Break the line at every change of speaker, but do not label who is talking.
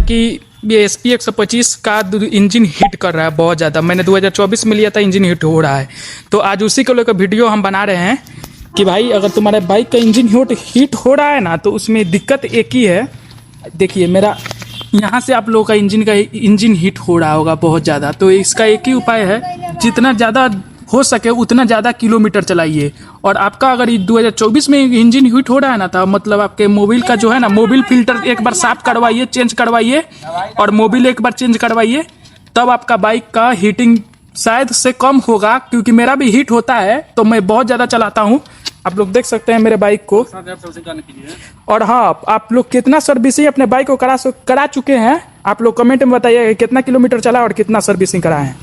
कि ये SP 125 का इंजन हीट कर रहा है बहुत ज़्यादा। मैंने 2024 में लिया था, इंजन हीट हो रहा है। तो आज उसी को लेकर वीडियो हम बना रहे हैं कि भाई अगर तुम्हारे बाइक का इंजन हीट हो रहा है ना, तो उसमें दिक्कत एक ही है। देखिए मेरा यहाँ से आप लोगों का इंजन हीट हो रहा होगा बहुत ज़्यादा। तो इसका एक ही उपाय है, जितना ज़्यादा हो सके उतना ज़्यादा किलोमीटर चलाइए। और आपका अगर 2024 में इंजन हीट हो रहा है ना, तो मतलब आपके मोबिल का जो है ना, मोबिल फिल्टर एक बार साफ करवाइए, चेंज करवाइए, और मोबिल एक बार चेंज करवाइए, तब आपका बाइक का हीटिंग शायद से कम होगा। क्योंकि मेरा भी हीट होता है, तो मैं बहुत ज़्यादा चलाता हूँ। आप लोग देख सकते हैं मेरे बाइक को। और हाँ, आप लोग कितना सर्विसिंग अपने बाइक को करा चुके हैं, आप लोग कमेंट में बताइए कितना किलोमीटर चला और कितना सर्विसिंग करा है।